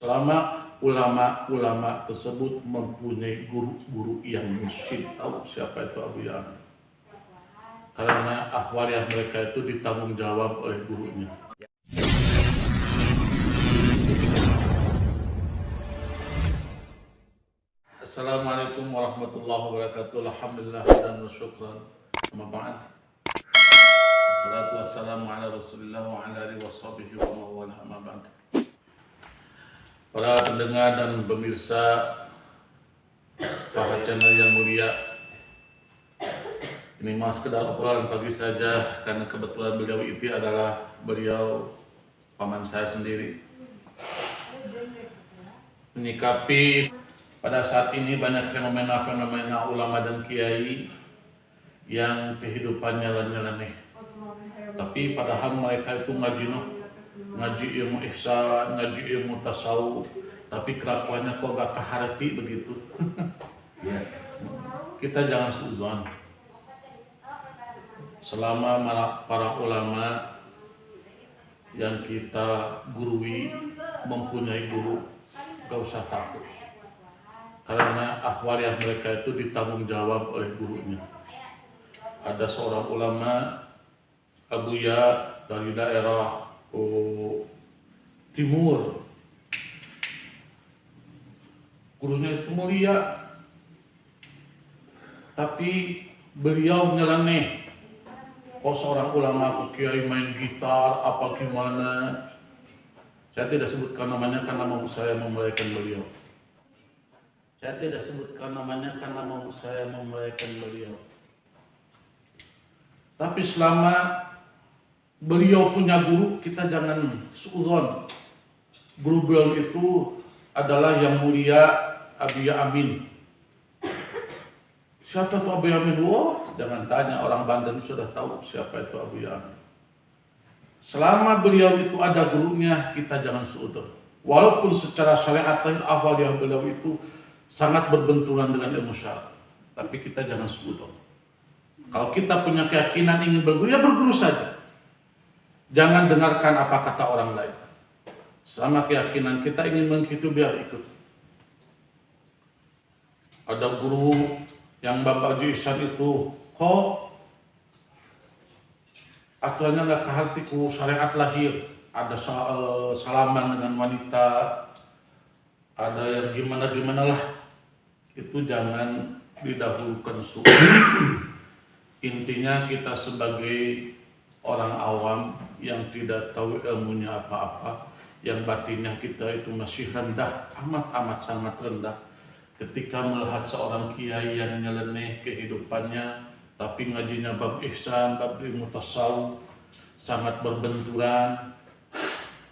Selama ulama-ulama tersebut mempunyai guru-guru yang mursyid, tahu siapa itu Abu Ya'min. Karena ahwaliyah mereka itu ditanggung jawab oleh gurunya. Assalamualaikum warahmatullahi wabarakatuh. Alhamdulillah dan syukran. Amma ba'd. Wassalatu wassalamu ala Rasulillah wa ala alihi washabihi wa mawala amma ba'd. Para pendengar dan pemirsa Fahad Channel yang mulia, ini mas sekedar obrolan pagi saja karena kebetulan beliau itu adalah paman saya sendiri. Menyikapi pada saat ini banyak fenomena-fenomena ulama dan kiai yang kehidupannya nyeleneh. Tapi padahal mereka itu ngaji ilmu ihsan, ngaji ilmu tasawuf, tapi kelakuannya kok gak keharti begitu. Kita jangan suudzon. Selama para ulama yang kita gurui mempunyai guru, gak usah takut. Karena ahwaliyah mereka itu ditanggung jawab oleh gurunya. Ada seorang ulama Abu Ya dari daerah timur. Gurunya itu mulia, tapi beliau nyeleneh. Kok seorang ulama kiai main gitar apa gimana? Saya tidak sebutkan namanya karena mau saya memuliakan beliau. Saya tidak sebutkan namanya karena mau saya memuliakan beliau. Tapi selama beliau punya guru, kita jangan suudzon. Guru beliau itu adalah yang mulia Abu Ya'min. Siapa itu Abu Ya'min? Oh, jangan tanya, orang Banten sudah tahu siapa itu Abu Ya'min. Selama beliau itu ada gurunya, kita jangan suudzon. Walaupun secara syariat awal yang beliau itu sangat berbenturan dengan ilmu syar'i, tapi kita jangan suudzon. Kalau kita punya keyakinan ingin berguru, ya berguru saja. Jangan dengarkan apa kata orang lain. Selama keyakinan kita ingin mengikuti, biar ikut. Ada guru yang Bapak Haji Ihsan itu, kok aturannya nggak kehartiku syariat lahir. Ada salaman dengan wanita, ada yang gimana-gimana lah. Itu jangan didahulukan suudzon. Intinya kita sebagai orang awam yang tidak tahu ilmunya apa-apa, yang batinnya kita itu masih rendah, amat sangat rendah. Ketika melihat seorang kiai yang nyeleneh kehidupannya, tapi ngajinya bab ihsan, bab ilmu tasawuf, sangat berbenturan.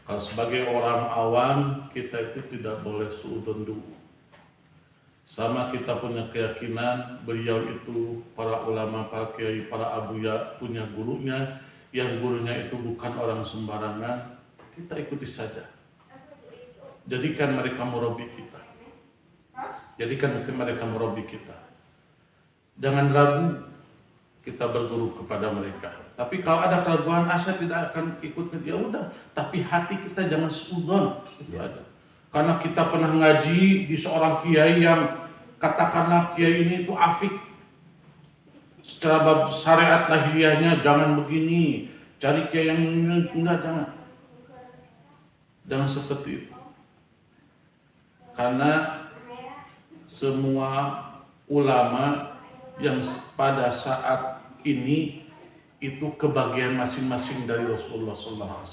Kalau sebagai orang awam, kita itu tidak boleh suudzon dulu. Sama kita punya keyakinan beliau itu, para ulama, para kiai, para abu ya punya gurunya, yang gurunya itu bukan orang sembarangan, kita ikuti saja. Jadikan mereka murabi kita. Jangan ragu kita berguru kepada mereka. Tapi kalau ada keraguan, saya tidak akan ikut ke dia, udah. Tapi hati kita jangan suudzon, itu aja. Karena kita pernah ngaji di seorang kiai yang katakanlah kiai ini itu afik. Secara bab syariat lahiriahnya jangan begini, cari kiai yang enggak, jangan seperti itu. Karena semua ulama yang pada saat ini itu kebagian masing-masing dari Rasulullah SAW.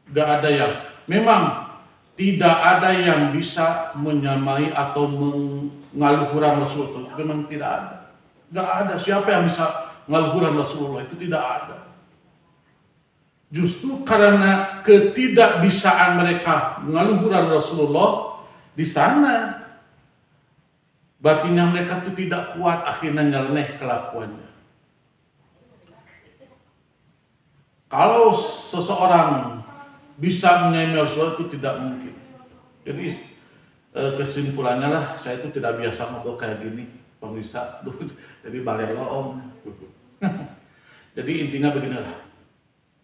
Gak ada yang, memang tidak ada yang bisa menyamai atau mengaluhuran Rasulullah. Memang tidak ada. Gak ada. Siapa yang bisa mengaluhuran Rasulullah? Itu tidak ada. Justru karena ketidakbisaan mereka mengaluhuran Rasulullah, di sana batinnya mereka itu tidak kuat, akhirnya nyeleneh kelakuannya. Kalau seseorang bisa menyayangi Rasulullah itu tidak mungkin. Jadi kesimpulannya lah, saya itu tidak biasa ngobrol kayak gini, pemirsa. Jadi balelo om. Jadi intinya beginilah,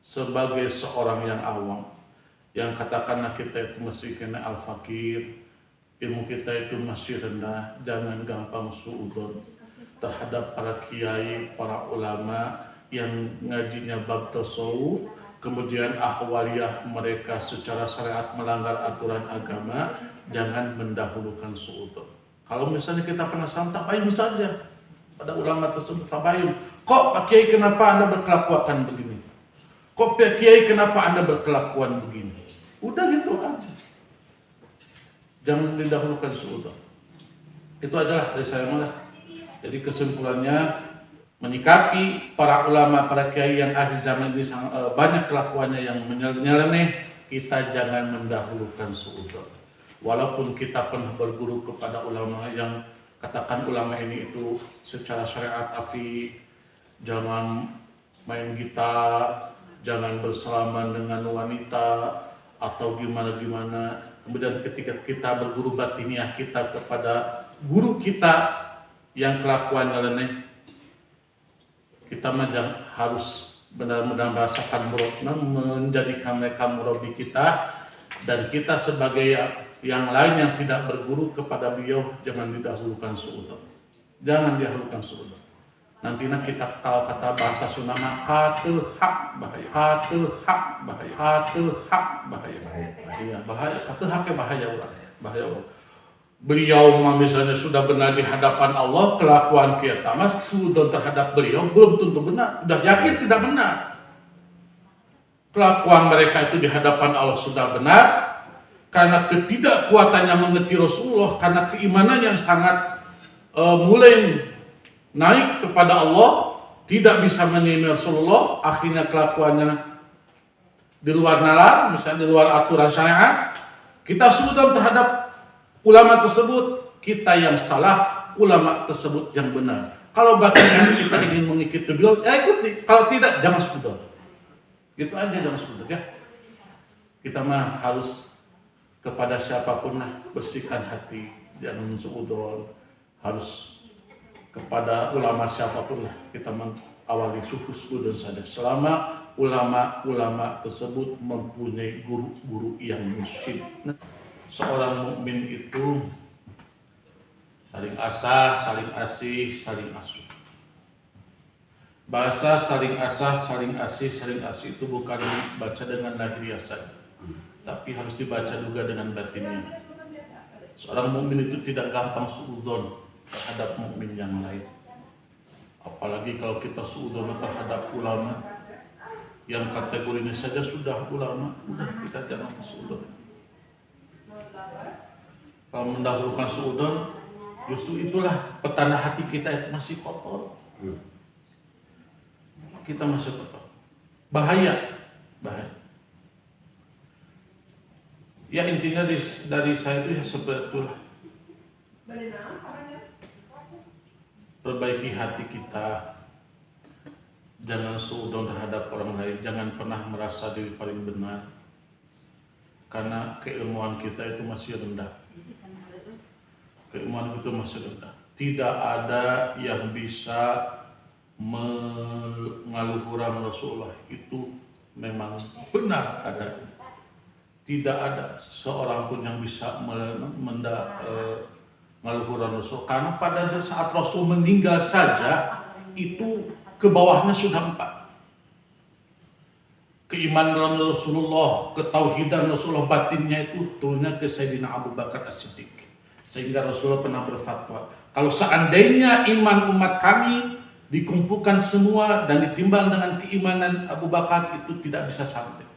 sebagai seorang yang awam yang katakanlah kita itu masih kena al-fakir, ilmu kita itu masih rendah, jangan gampang suudzon terhadap para kiai, para ulama yang ngajinya bab tasawuf, kemudian ahwaliyah mereka secara syariat melanggar aturan agama, jangan mendahulukan suudzon. Kalau misalnya kita penasaran, tabayun saja pada ulama tersebut, tabayun. Kok Pak Kiai kenapa Anda berkelakuan begini? Kok Pak Kiai kenapa Anda berkelakuan begini? Udah gitu aja. Jangan didahulukan suudzon. Itu adalah dari saya malah. Jadi kesimpulannya, menyikapi para ulama, para kiai yang akhir zaman ini banyak kelakuannya yang nyeleneh, kita jangan mendahulukan suudzon. Walaupun kita pernah berguru kepada ulama yang katakan ulama ini itu secara syariat afi, jangan main gitar, jangan bersalaman dengan wanita, atau gimana-gimana. Kemudian ketika kita berguru batiniah kita kepada guru kita yang kelakuan nyeleneh, kita harus benar-benar merasakan murabna, menjadikan mereka murabi kita, dan kita sebagai yang lain yang tidak berguru kepada beliau jangan didahulukan suudzon. Jangan didahulukan suudzon. Nantinya kita kalau kata bahasa Sunda katul hak bahaya, katul hak bahaya, katul hak bahaya, bahaya, katul hak bahaya. Beliau misalnya sudah benar di hadapan Allah, kelakuan kita mas suudzon terhadap beliau belum tentu benar, sudah yakin tidak benar. Kelakuan mereka itu di hadapan Allah sudah benar karena ketidakkuatannya mengerti Rasulullah, karena keimanan yang sangat mulai naik kepada Allah, tidak bisa menyimpan Rasulullah, akhirnya kelakuannya di luar nalar, misalnya di luar aturan syariat. Kita suudzon terhadap ulama tersebut, kita yang salah, ulama tersebut yang benar. Kalau batinnya kita ingin mengikuti beliau, ya ikuti. Kalau tidak, jangan suudzon. Gitu aja, jangan suudzon ya. Kita mah harus kepada siapapun lah bersihkan hati, jangan suudzon. Harus kepada ulama siapapun lah kita mengawali suudzon saja. Selama ulama-ulama tersebut mempunyai guru-guru yang mursyid. Seorang mukmin itu saling asah, saling asih, saling asuh. Bahasa saling asah, saling asih, saling asih itu bukan dibaca dengan lahiriah saja, tapi harus dibaca juga dengan batinnya. Seorang mukmin itu tidak gampang suudzon terhadap mukmin yang lain. Apalagi kalau kita suudzon terhadap ulama yang kategorinya saja sudah ulama, udah kita jangan suudzon. Kalau mendahulukan suudzon, justru itulah petanda hati kita itu masih kotor. Kita masih kotor. Bahaya. Ya intinya dari saya itu ya seperti itulah. Perbaiki hati kita. Jangan suudzon terhadap orang lain. Jangan pernah merasa diri paling benar. Karena keilmuan kita itu masih rendah. Keilmuan itu masih rendah. Tidak ada yang bisa mengaluhuran Rasulullah, itu memang benar ada. Tidak ada seorang pun yang bisa mengaluhuran Rasul. Karena pada saat Rasul meninggal saja, itu ke bawahnya sudah 4. Keimanan Rasulullah, ketauhidan Rasulullah batinnya itu turunnya ke Sayyidina Abu Bakar As-Siddiq. Sehingga Rasulullah pernah berfatwa, kalau seandainya iman umat kami dikumpulkan semua dan ditimbang dengan keimanan Abu Bakar, itu tidak bisa sampai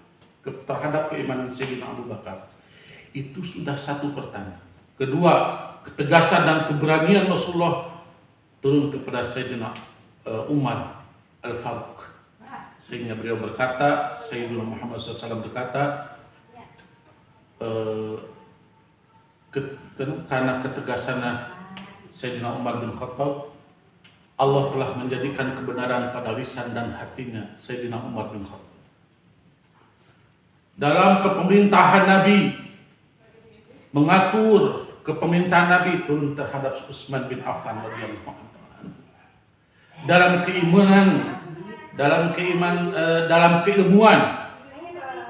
terhadap keimanan Sayyidina Abu Bakar. Itu sudah satu pertanyaan. Kedua, ketegasan dan keberanian Rasulullah turun kepada Sayyidina Umar Al-Faruq. Sehingga beliau berkata, Sayyidina Muhammad SAW berkata, karena ketegasan Sayyidina Umar bin Khattab, Allah telah menjadikan kebenaran pada lisan dan hatinya Sayyidina Umar bin Khattab. Dalam kepemerintahan Nabi, mengatur kepemerintahan Nabi turun terhadap Utsman bin Affan radhiyallahu anhu. Dalam keilmuan,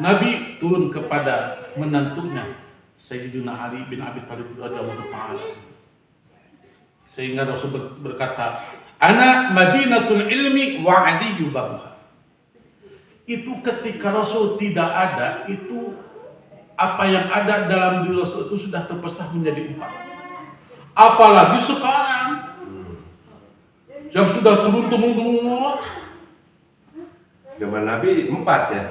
Nabi turun kepada menantunya Sayyidina Ali bin Abi Thalib radhiyallahu taala. Sehingga Rasul berkata, "Ana Madinatul ilmi wa Aliyu babuha." Itu ketika Rasul tidak ada, itu apa yang ada dalam diri Rasul itu sudah terpecah menjadi 4. Apalagi sekarang yang sudah turun-temurun. Zaman Nabi 4 ya?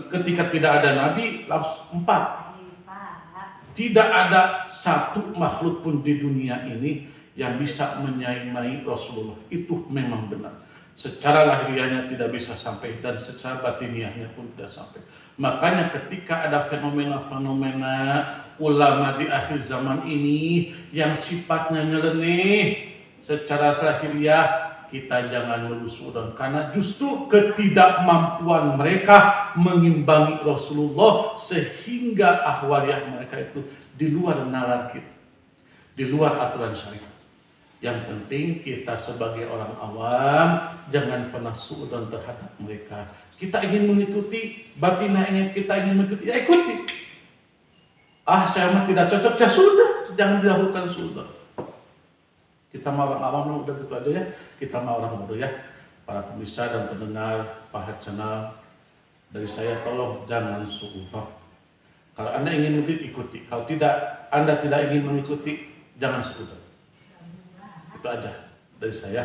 Ketika tidak ada Nabi, langsung 4. Tidak ada satu makhluk pun di dunia ini yang bisa menyaingi Rasulullah. Itu memang benar. Secara lahiriahnya tidak bisa sampai dan secara batiniahnya pun tidak sampai. Makanya ketika ada fenomena-fenomena ulama di akhir zaman ini yang sifatnya nyeleneh secara lahiriah, kita jangan melusudon karena justru ketidakmampuan mereka mengimbangi Rasulullah sehingga ahwaliyah mereka itu di luar nalar kita, di luar aturan syariat. Yang penting kita sebagai orang awam jangan pernah suudzon terhadap mereka. Kita ingin mengikuti, batinah ingin kita ingin mengikuti, ya ikuti. Ah, saya mah tidak cocok, ya sudah, jangan didahulukan suudzon. Kita mau orang awam udah gitu aja ya. Kita mau orang bodoh ya. Para pemirsa dan pendengar Pahat Channel, dari saya tolong jangan suudzon. Kalau Anda ingin mengikuti, ikuti. Kalau tidak, Anda tidak ingin mengikuti, jangan suudzon. Itu aja dari saya.